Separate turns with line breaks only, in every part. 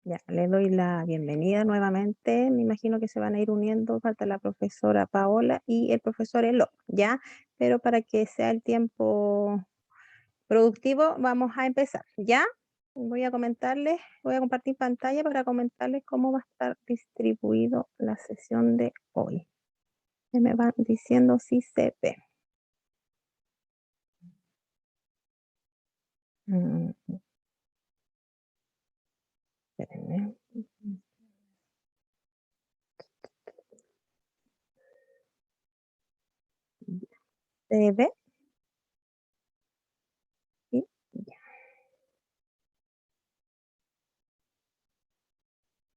Ya, le doy la bienvenida nuevamente. Me imagino que se van a ir uniendo, falta la profesora Paola y el profesor Elo, ¿ya? Pero para que sea el tiempo productivo, vamos a empezar, ¿ya? Voy a compartir pantalla para comentarles cómo va a estar distribuido la sesión de hoy. Que me van diciendo si se ve. Mm, espérenme. ¿Se ve? Sí, ya.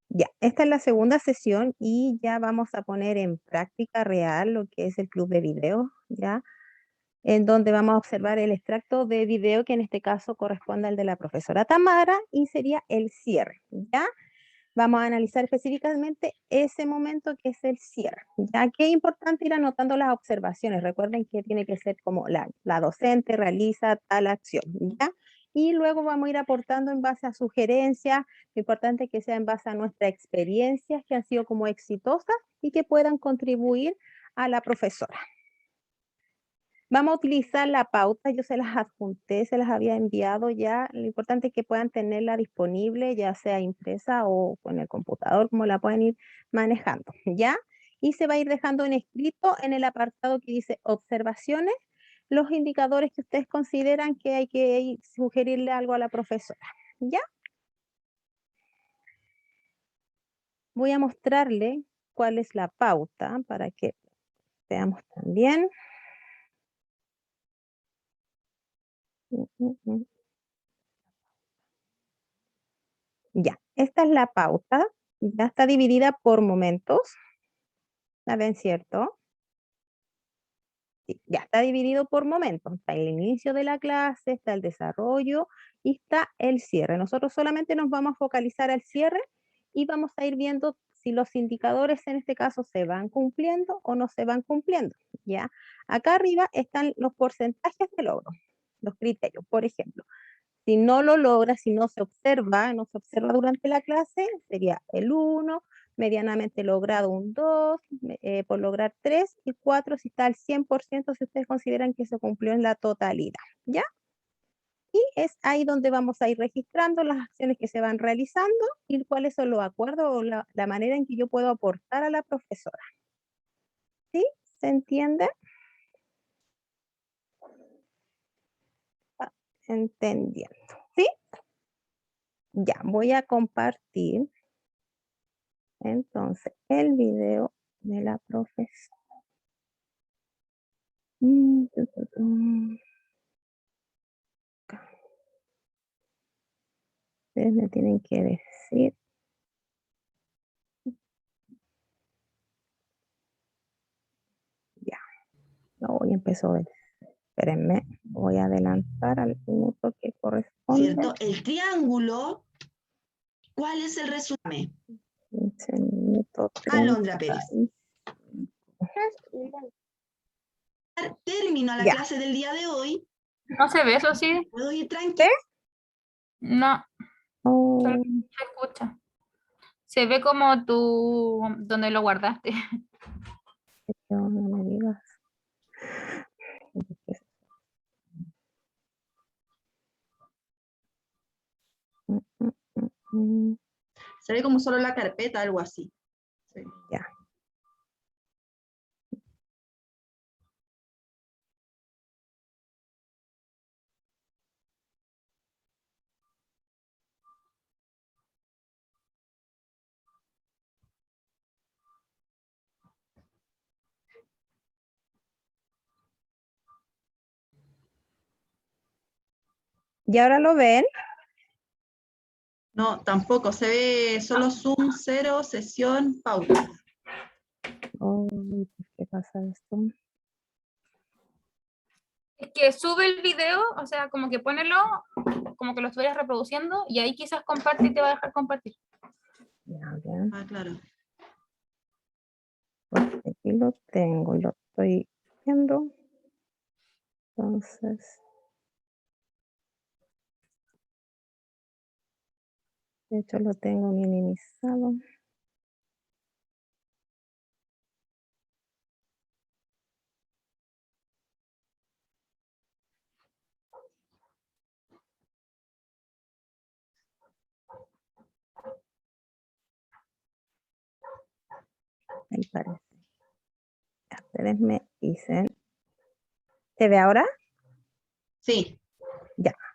Ya, esta es la segunda sesión y ya vamos a poner en práctica real lo que es el club de video, ¿ya? En donde vamos a observar el extracto de video que en este caso corresponde al de la profesora Tamara y sería el cierre, ¿ya? Vamos a analizar específicamente ese momento que es el cierre, ya que es importante ir anotando las observaciones. Recuerden que tiene que ser como la docente realiza tal acción, ¿ya? Y luego vamos a ir aportando en base a sugerencias. Lo importante es que sea en base a nuestras experiencias que han sido como exitosas y que puedan contribuir a la profesora. Vamos a utilizar la pauta, yo se las adjunté, se las había enviado ya. Lo importante es que puedan tenerla disponible, ya sea impresa o con el computador, como la pueden ir manejando, ¿ya? Y se va a ir dejando en escrito en el apartado que dice observaciones, los indicadores que ustedes consideran que hay que sugerirle algo a la profesora, ¿ya? Voy a mostrarle cuál es la pauta para que veamos también. Mm, mm, mm. Ya, esta es la pauta, ya está dividida por momentos, ¿la ven, cierto? Sí, ya está dividido por momentos, está el inicio de la clase, está el desarrollo y está el cierre. Nosotros solamente nos vamos a focalizar al cierre y vamos a ir viendo si los indicadores en este caso se van cumpliendo o no se van cumpliendo, ¿ya? Acá arriba están los porcentajes de logro, los criterios. Por ejemplo, si no lo logra, si no se observa durante la clase, sería el 1, medianamente logrado un 2, por lograr 3 y 4 si está al 100% si ustedes consideran que se cumplió en la totalidad, ¿ya? Y es ahí donde vamos a ir registrando las acciones que se van realizando y cuáles son los acuerdos o la manera en que yo puedo aportar a la profesora. ¿Sí? ¿Se entiende? Ah, entendiendo. ¿Sí? Ya, voy a compartir entonces el video de la profesora. Tu, tu, tu. Ustedes me tienen que decir. Ya, lo voy a empezar a ver. Espérenme, voy a adelantar al minuto que corresponde.
¿Cierto? El triángulo, ¿cuál es el resumen?
15 minutos.
Alondra Pérez. Termino la
Ya.
clase del día de hoy.
No se ve, eso sí.
¿Puedo ir tranquilo?
No,
Oh,
solo se escucha. Se ve como tú, donde lo guardaste.
no me digas. Mm, mm, mm, mm.
Se ve como solo la carpeta, algo así. Sí.
Ya. ¿Y ahora lo ven?
No, tampoco. Se ve solo Zoom, 0, sesión, pauta.
Oh, ¿qué pasa esto?
Es que sube el video, o sea, como que ponelo, como que lo estuvieras reproduciendo, y ahí quizás comparte y te va a dejar compartir.
Ya, bien.
Ah, claro.
Porque aquí lo tengo, lo estoy viendo. Entonces. De hecho, lo tengo minimizado. Ahí parece. Ya, ustedes me dicen. ¿Se ve ahora?
Sí,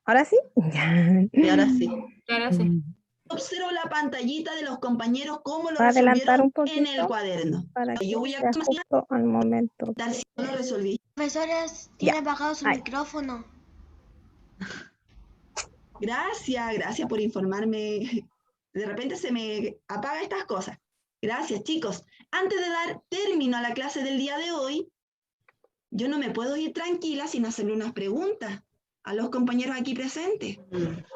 ¿Ahora sí?
y ahora sí.
Claro, sí.
Observo la pantallita de los compañeros, cómo lo
Voy a adelantar
resolvieron
un
en el
poquito
cuaderno.
para que
Yo voy a
sea justo al momento.
comentar si no lo resolví.
Profesores, tiene apagado su
Ahí.
micrófono.
Gracias por informarme. De repente se me apaga estas cosas. Gracias, chicos. Antes de dar término a la clase del día de hoy, yo no me puedo ir tranquila sin hacerle unas preguntas a los compañeros aquí presentes.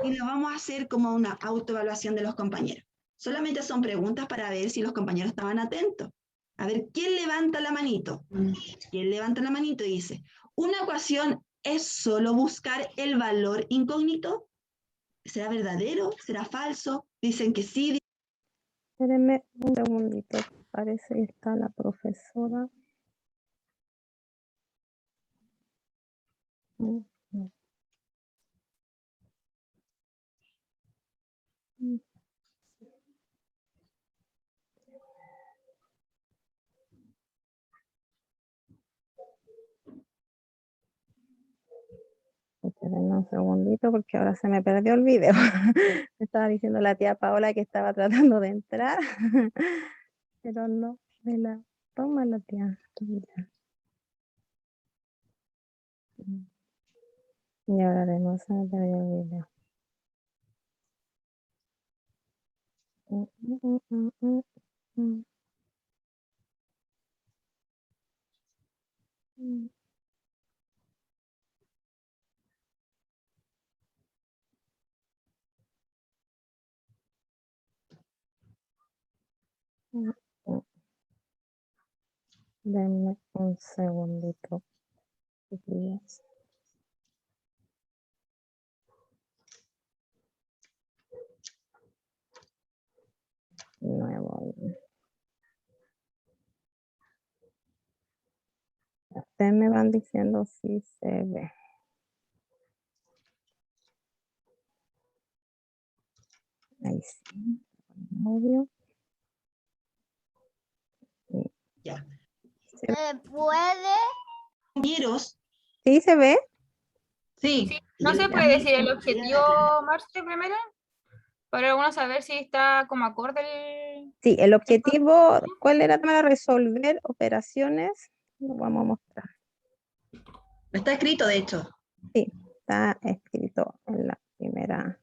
Y lo vamos a hacer como una autoevaluación de los compañeros. Solamente son preguntas para ver si los compañeros estaban atentos. A ver, ¿quién levanta la manito? ¿Quién levanta la manito y dice, ¿una ecuación es solo buscar el valor incógnito? ¿Será verdadero? ¿Será falso? Dicen que sí.
Espérenme un segundito. Parece que está la profesora. Espérenme un segundito porque ahora se me perdió el video. Me estaba diciendo la tía Paola que estaba tratando de entrar, pero no me la toma la tía. Y ahora de nuevo se me perdió el video. Denme un segundito, chiquillos. Nuevo. Ustedes me van diciendo si se ve. Ahí sí. Audio.
Ya.
¿Se puede?
Compañeros,
¿Sí se ve?
sí.
Sí, no se puede decir el objetivo, Marce, primero, para uno saber si está como acorde el...
Sí, el objetivo, ¿cuál era? Para resolver operaciones. Lo vamos a mostrar.
Está escrito, de hecho.
Sí, está escrito en la primera.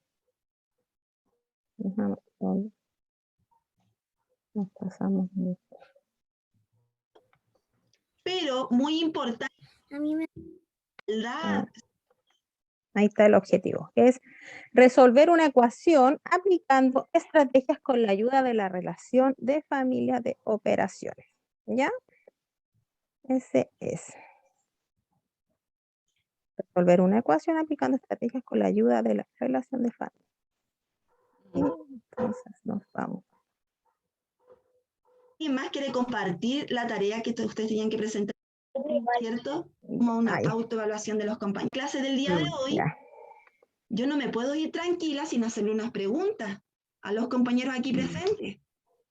Nos pasamos mucho.
Pero muy importante,
A mí me...
Ahí está el objetivo, que es resolver una ecuación aplicando estrategias con la ayuda de la relación de familia de operaciones. ¿Ya? Ese es. Resolver una ecuación aplicando estrategias con la ayuda de la relación de familia. Y entonces nos vamos.
¿Quién más quiere compartir la tarea que ustedes tenían que presentar? ¿Cierto? Como una
Ahí.
autoevaluación de los compañeros. Clase del día de hoy,
Ya.
yo no me puedo ir tranquila sin hacerle unas preguntas a los compañeros aquí presentes.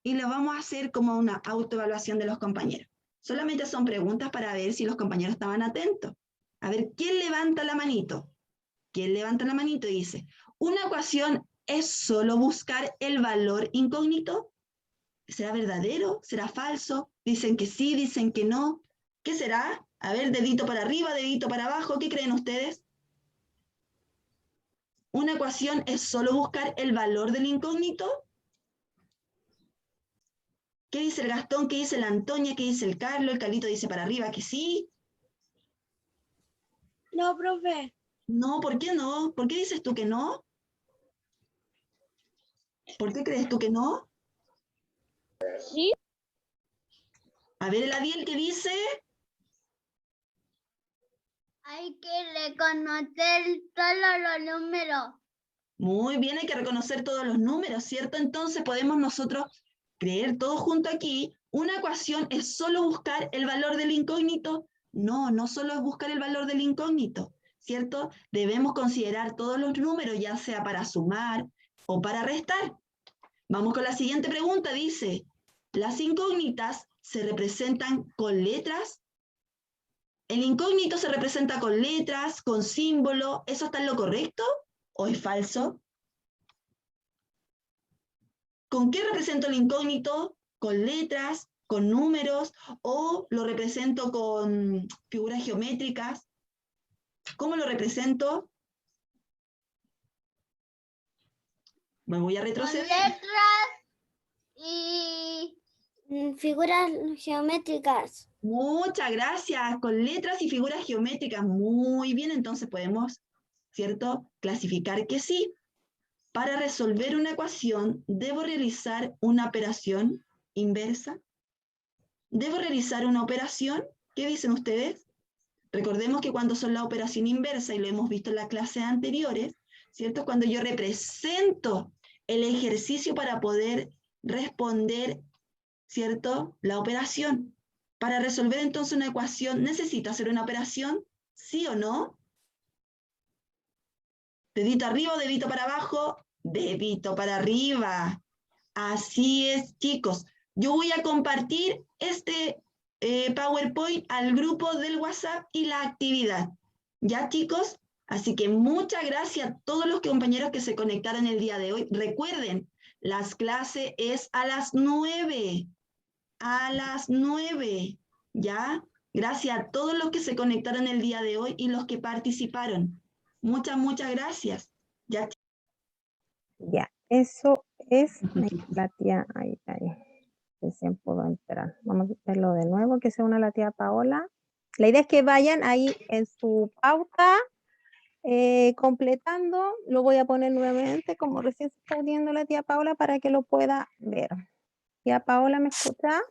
Y lo vamos a hacer como una autoevaluación de los compañeros. Solamente son preguntas para ver si los compañeros estaban atentos. A ver, ¿quién levanta la manito? ¿Quién levanta la manito y dice, ¿una ecuación es solo buscar el valor incógnito? ¿Será verdadero? ¿Será falso? Dicen que sí, dicen que no. ¿Qué será? A ver, dedito para arriba, dedito para abajo. ¿Qué creen ustedes? ¿Una ecuación es solo buscar el valor del incógnito? ¿Qué dice el Gastón? ¿Qué dice la Antonia? ¿Qué dice el Carlos? El Carlito dice para arriba que sí.
No, profe.
No, ¿por qué no? ¿Por qué dices tú que no? ¿Por qué crees tú que no?
Sí.
A ver, el Adiel, ¿qué dice?
Hay que reconocer todos los números.
Muy bien, hay que reconocer todos los números, ¿cierto? Entonces podemos nosotros creer todo junto aquí. Una ecuación es solo buscar el valor del incógnito. No, no solo es buscar el valor del incógnito, ¿cierto? Debemos considerar todos los números, ya sea para sumar o para restar. Vamos con la siguiente pregunta, dice, ¿las incógnitas se representan con letras? ¿El incógnito se representa con letras, con símbolo? ¿Eso está en lo correcto o es falso? ¿Con qué represento el incógnito? ¿Con letras, con números o lo represento con figuras geométricas? ¿Cómo lo represento? Me voy a
Con
retroceder.
letras y figuras geométricas.
Muchas gracias. Con letras y figuras geométricas. Muy bien, entonces podemos, ¿cierto?, clasificar que sí. Para resolver una ecuación, ¿debo realizar una operación inversa? ¿Debo realizar una operación? ¿Qué dicen ustedes? Recordemos que cuando son la operación inversa, y lo hemos visto en las clases anteriores, ¿cierto? Es cuando yo represento el ejercicio para poder responder, ¿cierto?, la operación. Para resolver entonces una ecuación, ¿necesito hacer una operación? ¿Sí o no? Dedito arriba o dedito para abajo, dedito para arriba. Así es, chicos. Yo voy a compartir este PowerPoint al grupo del WhatsApp y la actividad. ¿Ya, chicos? Así que muchas gracias a todos los compañeros que se conectaron el día de hoy. Recuerden, las clases es a las 9. A las 9. ¿Ya? Gracias a todos los que se conectaron el día de hoy y los que participaron. Muchas gracias. ¿Ya?
Ya, eso es la tía, ahí, recién pudo entrar. Vamos a verlo de nuevo, que se una la tía Paola. La idea es que vayan ahí en su pauta completando. Lo voy a poner nuevamente, como recién se está uniendo la tía Paola, para que lo pueda ver. Tía Paola, ¿me escucha?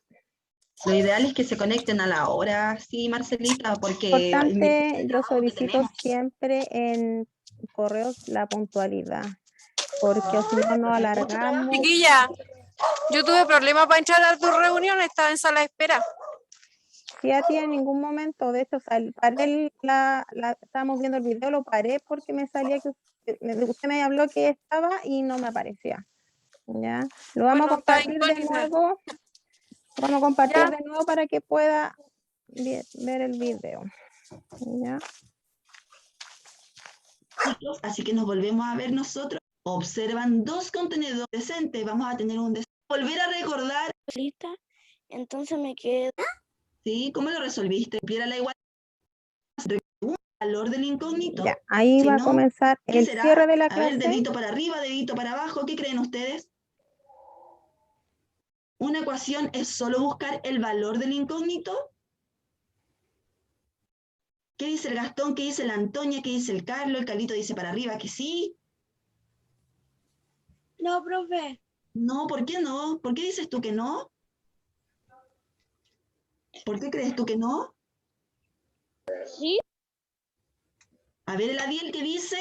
Lo ideal es que se conecten a la hora, sí, Marcelita, porque
Importante, yo solicito siempre en correos la puntualidad, porque si no, nos alargamos.
Chiquilla, yo tuve problemas para entrar a tu reunión, estaba en sala de espera.
Sí, a ti en ningún momento, de hecho, paré estábamos viendo el video, lo paré porque me salía que usted me habló que estaba y no me aparecía. ¿Ya? Lo vamos a compartir de nuevo. Lo vamos a compartir de nuevo para que pueda ver el video. ¿Ya?
Así que nos volvemos a ver nosotros. Observan dos contenedores presentes. Vamos a tener un volver a recordar.
Lista. Entonces me quedo.
¿Sí? ¿Cómo lo resolviste? ¿Piera la igualdad? ¿El valor del incógnito?
Ya, ahí
si
va
no,
a comenzar el
será?
cierre de la
A
clase.
ver, dedito para arriba, dedito para abajo. ¿Qué creen ustedes? ¿Una ecuación es solo buscar el valor del incógnito? ¿Qué dice el Gastón? ¿Qué dice la Antonia? ¿Qué dice el Carlos? El Carlito dice para arriba que sí.
No, profe.
No, ¿por qué no? ¿Por qué dices tú que no? ¿Por qué crees tú que no?
Sí.
A ver, el Adiel, ¿qué dice?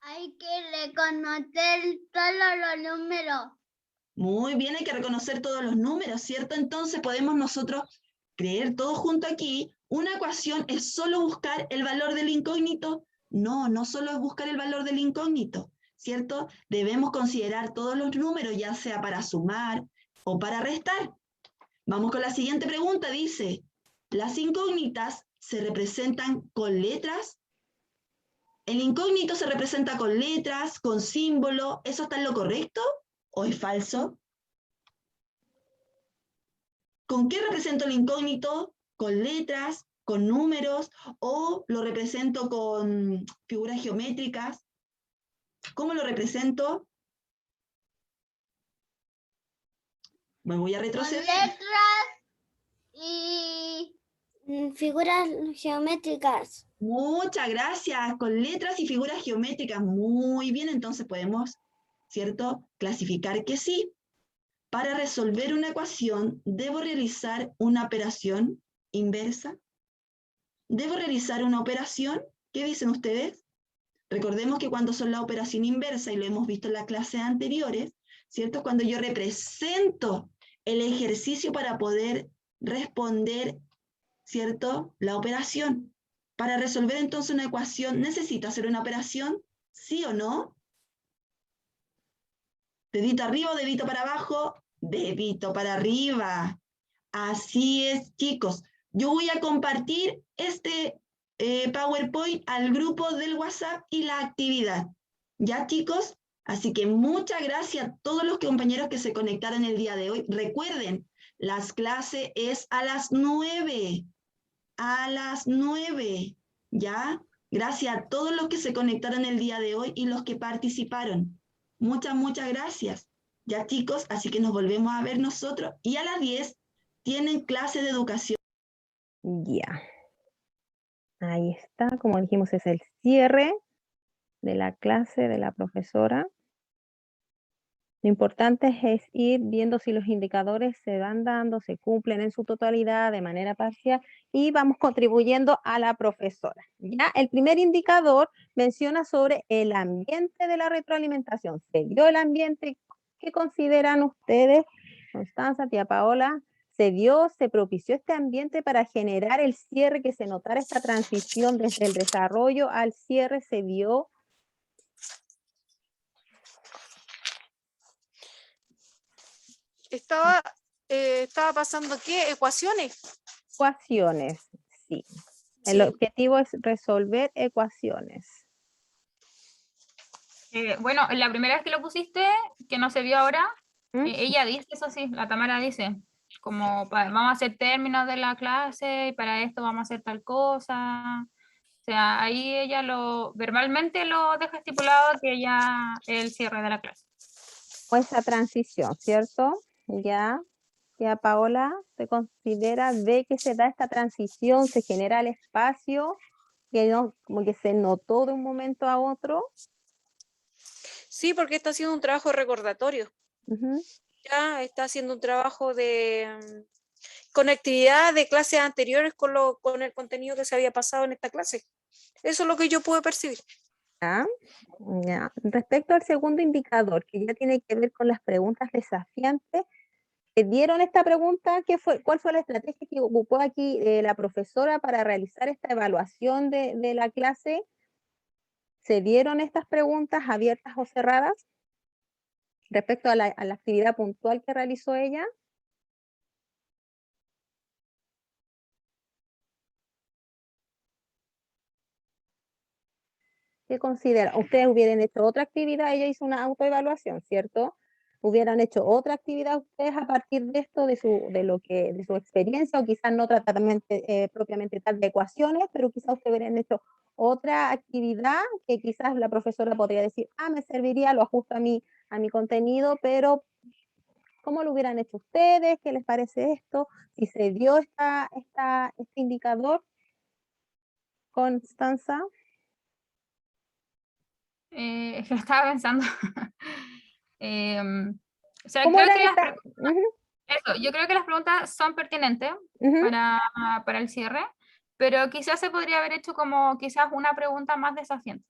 Hay que reconocer todos los números.
Muy bien, hay que reconocer todos los números, ¿cierto? Entonces podemos nosotros creer todo junto aquí. ¿Una ecuación es solo buscar el valor del incógnito? No, no solo es buscar el valor del incógnito, ¿cierto? Debemos considerar todos los números, ya sea para sumar o para restar. Vamos con la siguiente pregunta, dice, ¿las incógnitas se representan con letras? ¿El incógnito se representa con letras, con símbolo? ¿Eso está en lo correcto o es falso? ¿Con qué represento el incógnito? ¿Con letras, con números o lo represento con figuras geométricas? ¿Cómo lo represento? Me voy a retroceder.
Con letras y figuras geométricas.
Muchas gracias. Con letras y figuras geométricas. Muy bien, entonces podemos, ¿cierto?, clasificar que sí. Para resolver una ecuación, ¿debo realizar una operación inversa? ¿Debo realizar una operación? ¿Qué dicen ustedes? Recordemos que cuando son la operación inversa, y lo hemos visto en las clases anteriores, ¿cierto? Cuando yo represento el ejercicio para poder responder, ¿cierto? La operación. Para resolver entonces una ecuación, ¿necesito hacer una operación? ¿Sí o no? Dedito arriba o dedito para abajo, dedito para arriba. Así es, chicos. Yo voy a compartir este PowerPoint al grupo del WhatsApp y la actividad. ¿Ya, chicos? Así que muchas gracias a todos los compañeros que se conectaron el día de hoy. Recuerden, las clases es a las 9. A las 9. ¿Ya? Gracias a todos los que se conectaron el día de hoy y los que participaron. Muchas gracias. Ya, chicos, así que nos volvemos a ver nosotros. Y a las 10 tienen clase de educación.
Ya. Ahí está, como dijimos, es el cierre de la clase de la profesora. Lo importante es ir viendo si los indicadores se van dando, se cumplen en su totalidad, de manera parcial, y vamos contribuyendo a la profesora. Ya, el primer indicador menciona sobre el ambiente de la retroalimentación. ¿Se dio el ambiente? ¿Qué consideran ustedes, Constanza, tía Paola? ¿Se propició este ambiente para generar el cierre, que se notara esta transición desde el desarrollo al cierre? ¿Se dio?
Estaba pasando, ¿qué? Ecuaciones.
Ecuaciones, sí. El
Sí.
objetivo es resolver ecuaciones.
Bueno, la primera vez que lo pusiste, que no se vio ahora,
¿Mm?
ella dice, eso sí, la Tamara dice, como vamos a hacer términos de la clase, y para esto vamos a hacer tal cosa. O sea, ahí ella verbalmente lo deja estipulado que ya el cierre de la clase.
O esa transición, ¿cierto? Ya Paola, se considera de que se da esta transición, se genera el espacio, que no, como que se notó de un momento a otro.
Sí, porque está haciendo un trabajo recordatorio.
Ujú.
Ya está haciendo un trabajo de conectividad de clases anteriores con el contenido que se había pasado en esta clase. Eso es lo que yo pude percibir.
Ya. Respecto al segundo indicador, que ya tiene que ver con las preguntas desafiantes, ¿dieron esta pregunta? ¿Cuál fue la estrategia que ocupó aquí la profesora para realizar esta evaluación de la clase? ¿Se dieron estas preguntas abiertas o cerradas respecto a la actividad puntual que realizó ella? ¿Qué considera? Ustedes hubieran hecho otra actividad, ella hizo una autoevaluación, ¿cierto? Hubieran hecho otra actividad ustedes a partir de esto, de su experiencia, o quizás no propiamente tal de ecuaciones, pero quizás ustedes hubieran hecho otra actividad que quizás la profesora podría decir, me serviría, lo ajusto a mi contenido, pero ¿cómo lo hubieran hecho ustedes? ¿Qué les parece esto? Si se dio este indicador, Constanza.
Es que estaba pensando. O sea,
¿Cómo
creo
eran
que
estas?
yo creo que las preguntas son pertinentes
Ujú.
para el cierre, pero quizás se podría haber hecho como quizás una pregunta más desafiante,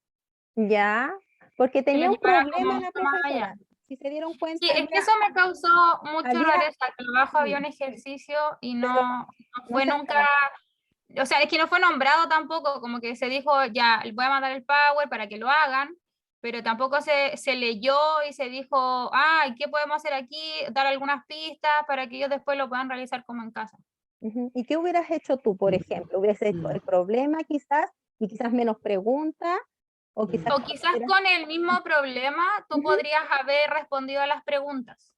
Ya, porque
que lo
tenía un
llevara como
problema la
mucho más allá.
profesora. Si se dieron
Sí,
cuenta,
es que
ella
eso me causó mucho
había,
rareza, que abajo había un
sí,
ejercicio y
pero
no
no
fue
se
nunca,
hacía.
o sea, es que no fue nombrado tampoco, como que se dijo, ya, voy a mandar el Power para que lo hagan, pero tampoco se leyó y se dijo, ¿qué podemos hacer aquí? Dar algunas pistas para que ellos después lo puedan realizar como en casa.
Ujú. ¿Y qué hubieras hecho tú, por ejemplo? ¿Hubieras hecho el problema quizás y quizás menos preguntas? O quizás
O quizás
hubieras-
con el mismo problema tú
Ujú.
podrías haber respondido a las preguntas.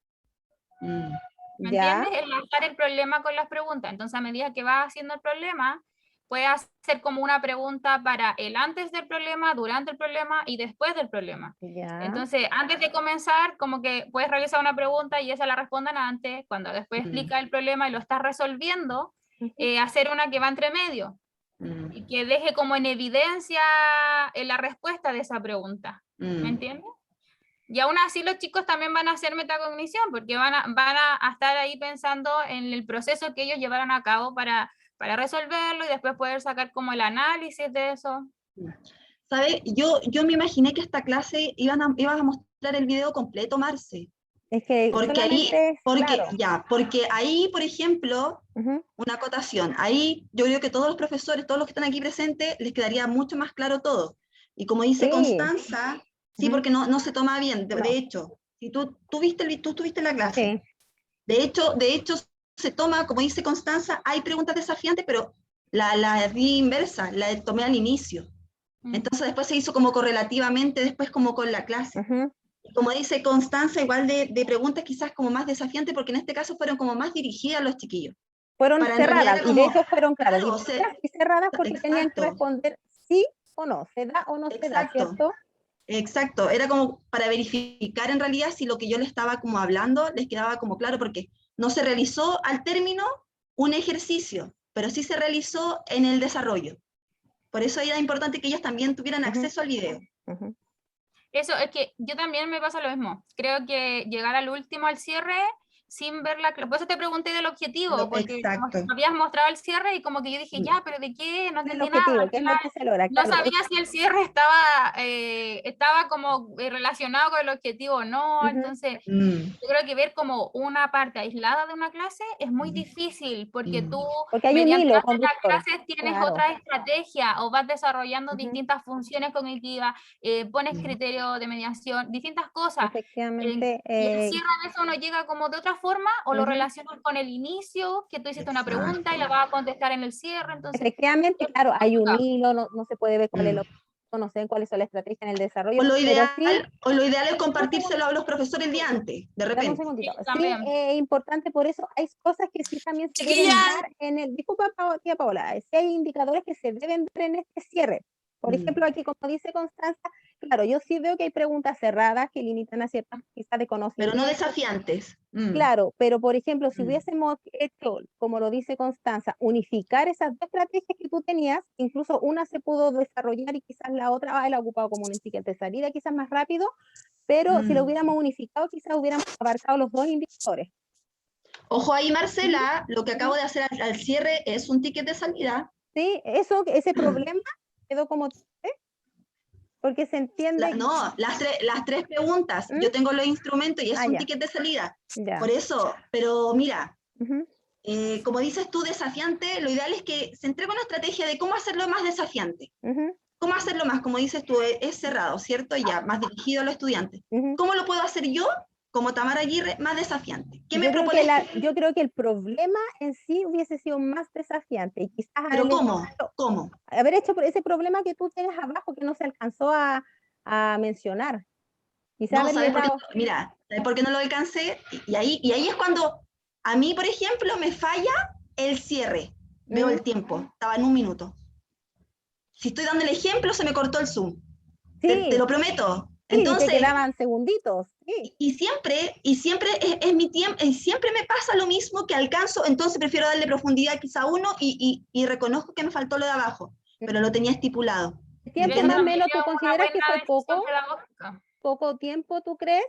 ¿Me
Ya,
entiendes? Enlazar el problema con las preguntas. Entonces, a medida que vas haciendo el problema, puedes hacer como una pregunta para el antes del problema, durante el problema y después del problema.
ya.
Entonces, antes de comenzar, como que puedes realizar una pregunta y esa la respondan antes, cuando después explica el problema y lo estás resolviendo,
Ujú.
hacer una que va entre medio y que deje como en evidencia la respuesta de esa pregunta. ¿Me entiendes? Y aún así los chicos también van a hacer metacognición porque van a estar ahí pensando en el proceso que ellos llevaron a cabo para resolverlo y después poder sacar como el análisis de eso.
¿Sabes? Yo me imaginé que esta clase ibas a mostrar el video completo, Marce.
Es que
Porque ahí,
solamente
porque ahí, por ejemplo,
Ujú.
una acotación, ahí yo creo que todos los profesores, todos los que están aquí presentes, les quedaría mucho más claro todo. Y como dice
Sí.
Constanza, sí,
Ujú.
porque no se toma bien. De
No.
hecho, si tú estuviste en la clase,
Sí.
de hecho se toma, como dice Constanza, hay preguntas desafiantes, pero la vi inversa, la tomé al inicio. Entonces después se hizo como correlativamente, después como con la clase.
Ujú.
Como dice Constanza, igual de preguntas quizás como más desafiantes, porque en este caso fueron como más dirigidas a los chiquillos.
Fueron
Para en realidad
cerradas,
era
y de
como,
hecho fueron, claro,
claro,
directas y cerradas porque tenían que
exacto,
responder sí o no, se da o no se da,
exacto,
¿cierto?
exacto. Era como para verificar en realidad si lo que yo les estaba como hablando les quedaba como claro, porque no se realizó al término un ejercicio, pero sí se realizó en el desarrollo. Por eso era importante que ellos también tuvieran
Ujú.
acceso al video.
Ujú.
Eso, es que yo también me pasa lo mismo. Creo que llegar al último, al cierre, sin ver la clase. Por eso te pregunté del objetivo, porque
Exacto.
me habías mostrado el cierre y como que yo dije, ya, pero ¿de qué? No
El
entendí nada.
objetivo, ¿qué es lo que se logra?
No
Claro,
sabía si el cierre estaba como relacionado con el objetivo o no.
Ujú.
Entonces,
Mm,
yo creo que ver como una parte aislada de una clase es muy
Mm.
difícil, porque
Mm.
tú
porque hay un
mediante
hilo
las
conductor.
clases tienes
Claro.
otra estrategia o vas desarrollando
Ujú.
distintas funciones cognitivas, pones
Mm.
criterios de mediación, distintas cosas.
Efectivamente.
Y el cierre a veces uno llega como de otra forma o lo
Ujú.
relacionas con el inicio, que tú hiciste una pregunta y la
Exacto.
vas a contestar en el cierre, entonces
Efectivamente,
es
claro, hay un
complicado.
hilo, no se puede ver cuál es el
Mm.
objetivo, no sé cuáles son las estrategias en el desarrollo,
O lo
pero sí,
ideal es
un
compartírselo a los profesores el día antes, de
dame un
repente.
segundito.
Sí,
Sí,
también.
es importante, por eso hay cosas que sí también se deben
Chiquilla,
dar en el, disculpa, tía Paola, sí hay indicadores que se deben dar en este cierre. Por
Mm.
ejemplo, aquí, como dice Constanza, claro, yo sí veo que hay preguntas cerradas que limitan a ciertas quizás de
Pero no
conocimiento.
desafiantes. Mm.
Claro, pero por ejemplo, si
Mm.
hubiésemos hecho, como lo dice Constanza, unificar esas dos estrategias que tú tenías, incluso una se pudo desarrollar y quizás la otra la ha ocupado como un ticket de salida, quizás más rápido, pero si lo
Mm.
hubiéramos unificado, quizás hubiéramos abarcado los dos indicadores.
Ojo ahí, Marcela, lo que acabo de hacer al cierre es un ticket de salida.
Sí, ese problema quedó como, porque se entiende.
No, las tres preguntas.
¿Mm?
Yo tengo los instrumentos y es un
Ya,
ticket de salida.
ya.
Por eso, pero mira,
Ujú.
como dices tú, desafiante, lo ideal es que se entregue una estrategia de cómo hacerlo más desafiante.
Ujú.
¿Cómo hacerlo más? Como dices tú, es cerrado, ¿cierto? Ya, más dirigido a los estudiantes.
Ujú.
¿Cómo lo puedo hacer yo, como Tamara Aguirre, más desafiante? ¿Qué me
Yo creo
propones tú?
yo creo que el problema en sí hubiese sido más desafiante y quizás
¿Pero cómo? ¿Cómo?
haber hecho ese problema que tú tienes abajo que no se alcanzó a mencionar. Quizás
No,
haberle
¿sabes por qué?
dado.
Mira, ¿sabes por qué no lo alcancé? Y ahí es cuando a mí, por ejemplo, me falla el cierre. Veo el tiempo, estaba en 1 minuto. Si estoy dando el ejemplo, se me cortó el Zoom. Te
Sí,
lo prometo.
sí, te
Entonces,
quedaban segunditos. Sí.
y siempre es mi tiempo, y siempre me pasa lo mismo que alcanzo, entonces prefiero darle profundidad quizá a uno y reconozco que me faltó lo de abajo, pero lo tenía estipulado.
¿El
Y
tiempo
eso
más o
¿Entiendes?
también
menos tú
es una
consideras que
buena
fue
decisión pedagógica.
poco tiempo, tú crees?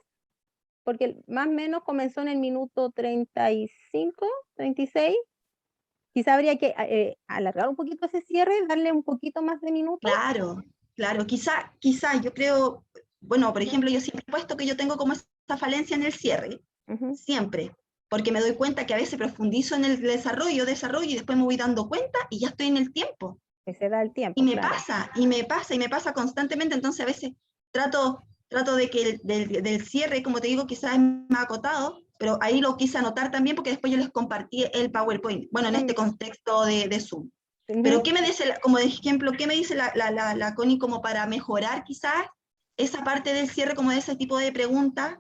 Porque más o menos comenzó en el minuto 35, 36. Quizá habría que alargar un poquito ese cierre, darle un poquito más de minutos.
Claro, claro, quizá yo creo, bueno, por ejemplo, yo siempre he puesto que yo tengo como esa falencia en el cierre,
Ujú.
siempre, porque me doy cuenta que a veces profundizo en el desarrollo, y después me voy dando cuenta y ya estoy en el tiempo.
Que se da el
Y
tiempo,
me
claro.
pasa, y me pasa constantemente, entonces a veces trato de que del cierre, como te digo, quizás es más acotado, pero ahí lo quise anotar también porque después yo les compartí el PowerPoint, bueno, en este contexto de Zoom. Pero
Ujú.
¿qué me dice, como de ejemplo, qué me dice la Connie como para mejorar quizás esa parte del cierre, como de ese tipo de preguntas?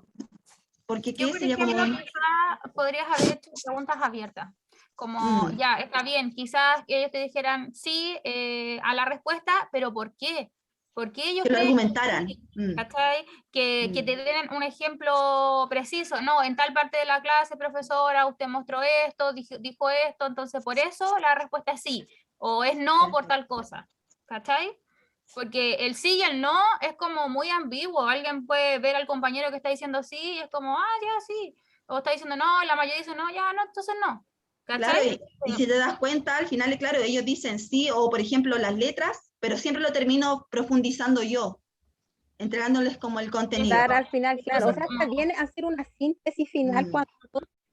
Porque
Yo,
¿qué
por
sería como
ejemplo, quizás podrías haber hecho preguntas abiertas, como,
Mm.
ya, está bien, quizás ellos te dijeran sí a la respuesta, pero ¿por qué? ¿Por qué ellos
que lo
creen que
argumentaran?
sí?
Mm.
¿Cachai? Que
Mm.
te den un ejemplo preciso, no, en tal parte de la clase, profesora, usted mostró esto, dijo esto, entonces por eso la respuesta es sí, o es no por tal cosa, ¿cachai? Porque el sí y el no es como muy ambiguo. Alguien puede ver al compañero que está diciendo sí y es como, ah, ya sí. O está diciendo no, y la mayoría dice no, ya no, entonces no.
Claro,
¿Cachai?
y si te das cuenta, al final, claro, ellos dicen sí, o por ejemplo las letras, pero siempre lo termino profundizando yo, entregándoles como el contenido.
Dar al final, claro, o sea,
Como-
está bien hacer una síntesis final
Mm.
cuando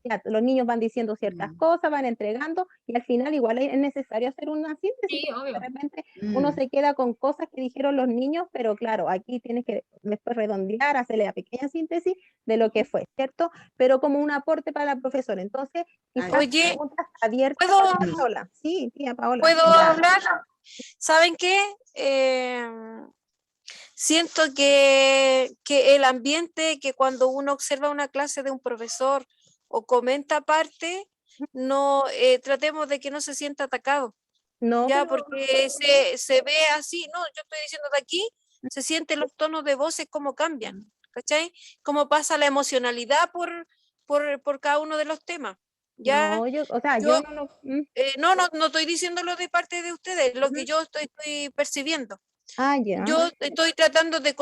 ya los niños van diciendo ciertas cosas, van entregando, y al final igual es necesario hacer una síntesis,
Sí,
porque
obvio.
de repente uno se queda con cosas que dijeron los niños, pero claro, aquí tienes que después redondear, hacerle la pequeña síntesis de lo que fue, ¿cierto? Pero como un aporte para la profesora. Entonces, quizás
Oye,
preguntas abiertas
¿puedo,
para Paola. Sí, tía Paola.
¿puedo
Ya.
hablar? ¿Saben qué? Siento que el ambiente, que cuando uno observa una clase de un profesor o comenta aparte, no tratemos de que no se sienta atacado,
No,
ya,
pero
porque se ve así, no, yo estoy diciendo de aquí, se sienten los tonos de voces como cambian, ¿cachai? Cómo pasa la emocionalidad por cada uno de los temas, ya.
no, yo, o sea,
Yo,
yo no lo...
no estoy diciéndolo de parte de ustedes, lo que yo estoy percibiendo.
Ah, ya.
Yo estoy tratando de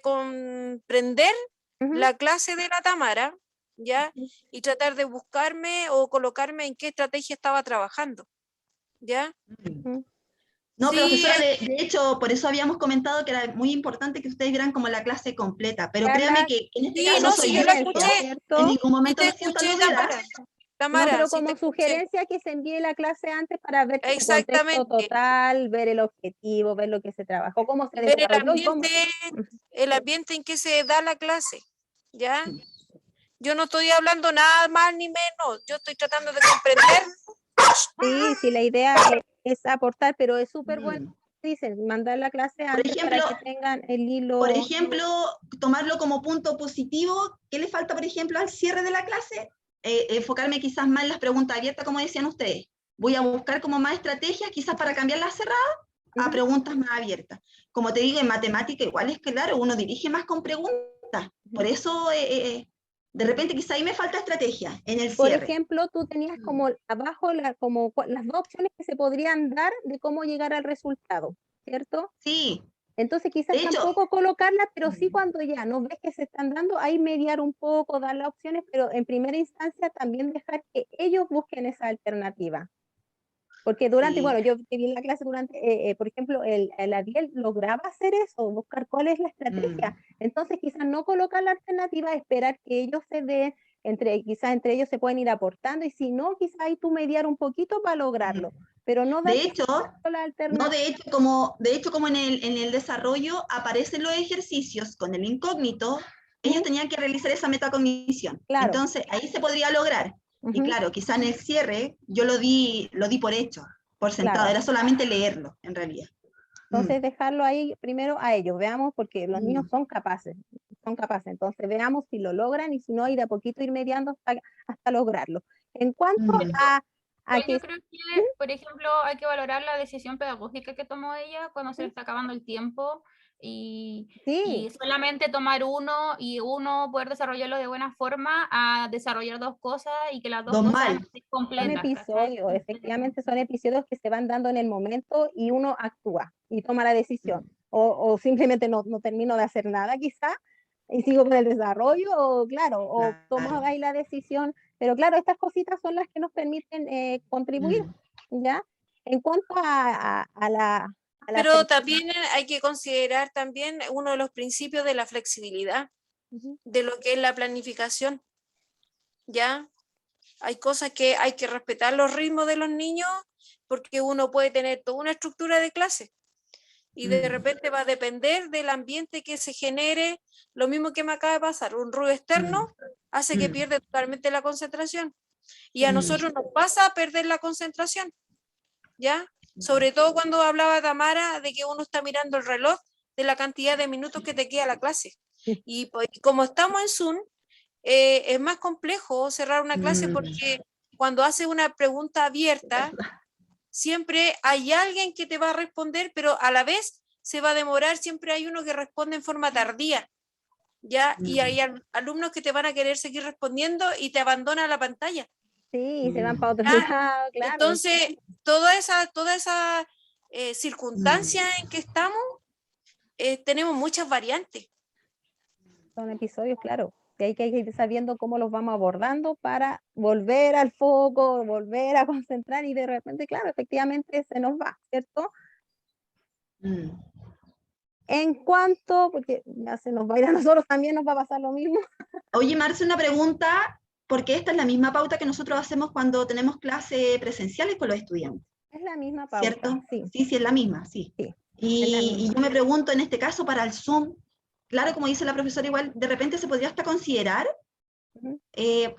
comprender
Ujú.
la clase de la Tamara, ¿ya? Y tratar de buscarme o colocarme en qué estrategia estaba trabajando, ¿ya?
No,
Sí,
profesora, de hecho, por eso habíamos comentado que era muy importante que ustedes vieran como la clase completa, pero créame
Carla,
que en este
sí,
caso
no,
soy
sí,
yo
yo la
la
escuché,
que en
¿cierto?
ningún
sí
momento
te
me siento
escuché,
aludida.
Tamara.
No,
Tamara,
pero
sí te
como
escuché.
sugerencia que se envíe la clase antes para ver el contexto
Exactamente.
total, ver el objetivo, ver lo que se trabajó, cómo se
Ver
desarrolló y cómo...
el ambiente en que se da la clase, ¿ya? Yo no estoy hablando nada más ni menos, yo estoy tratando de comprender.
Sí, sí, la idea es aportar, pero es súper bueno, dicen, mandar la clase
Por
antes para
ejemplo,
que tengan el hilo.
Por ejemplo, tomarlo como punto positivo. ¿Qué le falta, por ejemplo, al cierre de la clase? Enfocarme quizás más en las preguntas abiertas, como decían ustedes. Voy a buscar como más estrategias, quizás para cambiar las cerradas a preguntas más abiertas. Como te digo, en matemática igual es claro, uno dirige más con preguntas. Por eso, de repente, quizás ahí me falta estrategia en el
Por
cierre.
ejemplo, tú tenías como abajo las dos opciones que se podrían dar de cómo llegar al resultado, ¿cierto?
Sí,
Entonces quizás
de hecho,
tampoco colocarlas, pero sí cuando ya no ves que se están dando, ahí mediar un poco, dar las opciones, pero en primera instancia también dejar que ellos busquen esa alternativa. Porque durante,
sí.
bueno, yo que vi en la clase durante, por ejemplo, el Ariel lograba hacer eso, buscar cuál es la estrategia. Entonces quizás no colocar la alternativa, esperar que ellos se den, quizás entre ellos se pueden ir aportando, y si no, quizás ahí tú mediar un poquito para lograrlo, pero no dar
De hecho,
la
no,
alternativa.
de hecho, como en el desarrollo aparecen los ejercicios con el incógnito, ellos tenían que realizar esa metacognición.
Claro.
Entonces, ahí se podría lograr. Y
Ujú.
claro, quizá en el cierre yo lo di por hecho, por sentado,
Claro.
era solamente leerlo, en realidad.
Entonces dejarlo ahí primero a ellos, veamos, porque los niños son capaces, entonces veamos si lo logran, y si no, ir a poquito, ir mediando hasta lograrlo. En cuanto a
Pues
que...
yo creo que, por ejemplo, hay que valorar la decisión pedagógica que tomó ella cuando se le está acabando el tiempo y solamente tomar uno y uno poder desarrollarlo de buena forma a desarrollar dos cosas y que las dos cosas estén
Son
completas.
episodios, efectivamente son episodios que se van dando en el momento y uno actúa y toma la decisión. O simplemente no termino de hacer nada quizá y sigo con el desarrollo, o claro, o tomo ahí la decisión. Pero claro, estas cositas son las que nos permiten contribuir, ¿ya? En cuanto a la...
Pero también hay que considerar también uno de los principios de la flexibilidad, de lo que es la planificación, ¿ya? Hay cosas que hay que respetar los ritmos de los niños, porque uno puede tener toda una estructura de clase y de repente va a depender del ambiente que se genere. Lo mismo que me acaba de pasar, un ruido externo hace que pierda totalmente la concentración, y a nosotros nos pasa a perder la concentración, ¿ya? Sobre todo cuando hablaba Tamara de que uno está mirando el reloj de la cantidad de minutos que te queda la clase. Y como estamos en Zoom, es más complejo cerrar una clase, porque cuando haces una pregunta abierta, siempre hay alguien que te va a responder, pero a la vez se va a demorar, siempre hay uno que responde en forma tardía, ¿ya? Y hay alumnos que te van a querer seguir respondiendo y te abandona la pantalla.
Sí, se van para otro
¿Ya?
lado, claro.
Entonces, toda esa circunstancia en que estamos, tenemos muchas variantes.
Son episodios, claro, y hay que ir sabiendo cómo los vamos abordando para volver al foco, volver a concentrar, y de repente, claro, efectivamente se nos va, ¿cierto? En cuanto, porque ya se nos va a ir a nosotros también, nos va a pasar lo mismo.
Oye, Marce, una pregunta, porque esta es la misma pauta que nosotros hacemos cuando tenemos clases presenciales con los estudiantes.
Es la misma pauta,
¿Cierto?
sí.
Sí, es la misma, sí.
Sí,
Y yo me pregunto, en este caso, para el Zoom, claro, como dice la profesora, igual de repente se podría hasta considerar,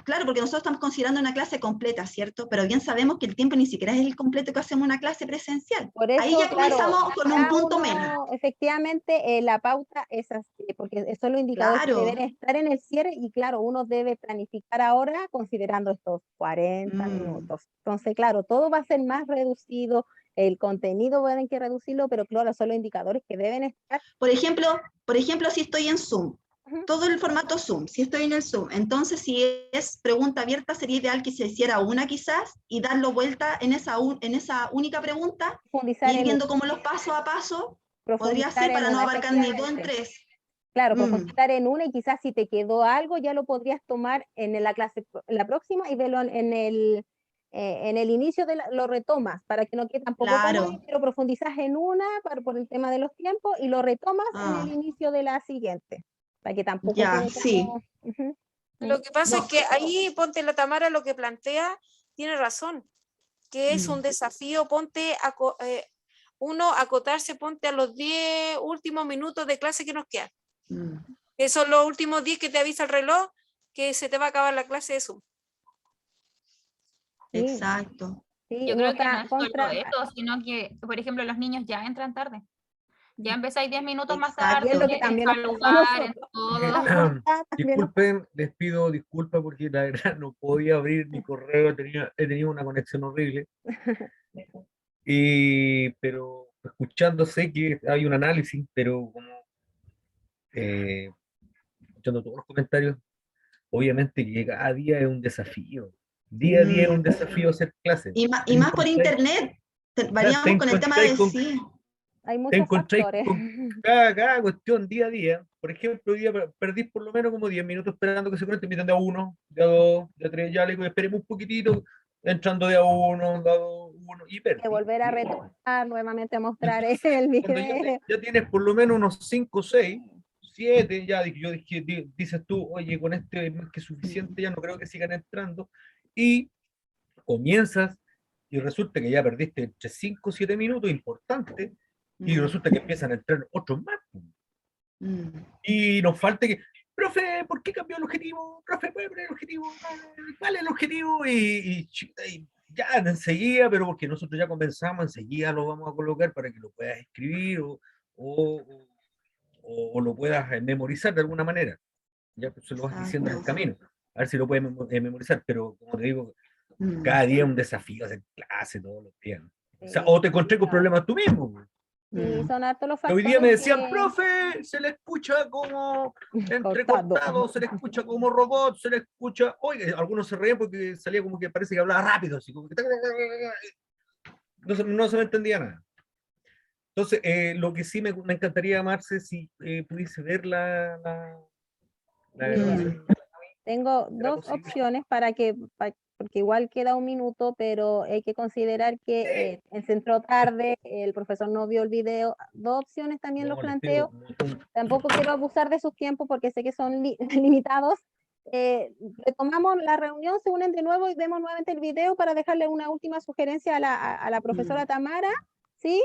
claro, porque nosotros estamos considerando una clase completa, ¿cierto? Pero bien sabemos que el tiempo ni siquiera es el completo que hacemos una clase presencial.
Por eso,
Ahí ya
claro,
comenzamos con un punto menos.
Efectivamente, la pauta es así, porque son los indicadores que
Claro.
deben estar en el cierre y claro, uno debe planificar ahora considerando estos 40 minutos. Entonces, claro, todo va a ser más reducido, el contenido va a tener que reducirlo, pero claro, son los indicadores que deben estar.
Por ejemplo, si estoy en Zoom, todo el formato Zoom, si estoy en el Zoom, entonces si es pregunta abierta, sería ideal que se hiciera una quizás y darlo vuelta en esa única pregunta, ir viendo como los paso a paso, podría ser para no abarcar ni 2 en 3.
Claro, profundizar en una y quizás si te quedó algo ya lo podrías tomar en la clase, la próxima y verlo en el inicio lo retomas para que no quede tampoco
Claro.
como, pero profundizas en una por el tema de los tiempos y lo retomas en el inicio de la siguiente, para que tampoco
ya,
quede
sí.
como,
Lo que pasa es que ahí, ponte, la Tamara lo que plantea tiene razón, que es un desafío, ponte, uno acotarse, ponte a los 10 últimos minutos de clase que nos quedan. Que son los últimos 10 que te avisa el reloj que se te va a acabar la clase de Zoom.
Exacto.
Sí,
yo creo que no es solo esto, sino que, por ejemplo, los niños ya entran tarde. Ya empezáis 10 minutos más tarde,
lo que también
en lugar, en todo.
Disculpen, les pido disculpas porque la verdad no podía abrir mi correo, he tenido una conexión horrible. Pero escuchando sé que hay un análisis, pero como escuchando todos los comentarios, obviamente que cada día es un desafío. Día a día es un desafío hacer clases.
Y más por internet. Variamos con el tema de sí.
Hay
te
muchos
encontráis
factores.
con cada cuestión día a día. Por ejemplo, hoy día perdí por lo menos como 10 minutos esperando que se conecte, invitan de a uno, de a dos, de a tres, ya le digo, esperemos un poquitito, entrando de a uno, de a dos, uno, y perdí.
Que volver a retomar, nuevamente a mostrar el video.
Ya tienes por lo menos unos 5, 6, 7, ya yo dije, dices tú, oye, con este es más que suficiente, ya no creo que sigan entrando, y comienzas, y resulta que ya perdiste entre 5 o 7 minutos importantes, y resulta que empiezan a entrar otros más. Y nos falta que, profe, ¿por qué cambió el objetivo? Profe, ¿puede poner el objetivo? ¿Cuál es el objetivo? Y ya enseguida, pero porque nosotros ya comenzamos, enseguida lo vamos a colocar para que lo puedas escribir o lo puedas memorizar de alguna manera. Ya se lo vas diciendo en el camino. A ver si lo puedes memorizar, pero como te digo, cada día es un desafío hacer clase todos los días. O sea, o te encontré con problemas tú mismo.
Sí, son hartos los factores.
Hoy día me decían, profe, se le escucha como entrecortado, se le escucha como robot, se le escucha. Oye, algunos se reían porque salía como que parece que hablaba rápido, así como que no se me entendía nada. Entonces, lo que sí me encantaría, Marce, si pudiese ver la grabación.
Tengo dos opciones porque igual queda un minuto, pero hay que considerar que se entró tarde, el profesor no vio el video. Dos opciones también los planteo. Tampoco quiero abusar de sus tiempos porque sé que son limitados. Retomamos la reunión, se unen de nuevo y vemos nuevamente el video para dejarle una última sugerencia a la profesora Tamara. ¿Sí?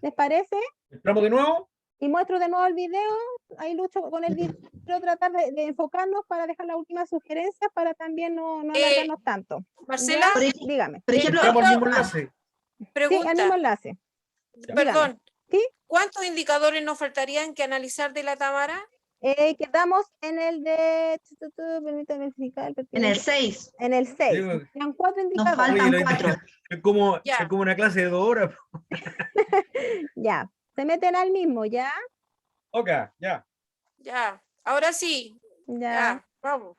¿Les parece?
¿Entramos de nuevo?
Y muestro de nuevo el video, ahí lucho con el video, quiero tratar de enfocarnos para dejar las últimas sugerencias para también no alargarnos tanto.
Marcela,
dígame.
Por ejemplo,
al mismo enlace.
Pregunta,
sí, al mismo enlace.
Perdón,
¿sí?
¿Cuántos indicadores nos faltarían que analizar de la Tamara?
Quedamos en el de, permítame verificar.
En el 6.
En el 6. Quedan 4 indicadores.
Nos faltan 4.
Es como una clase de 2 horas.
Ya, se meten al mismo, ¿ya?
Ok, ya.
Ya, ahora sí.
Ya.
Vamos.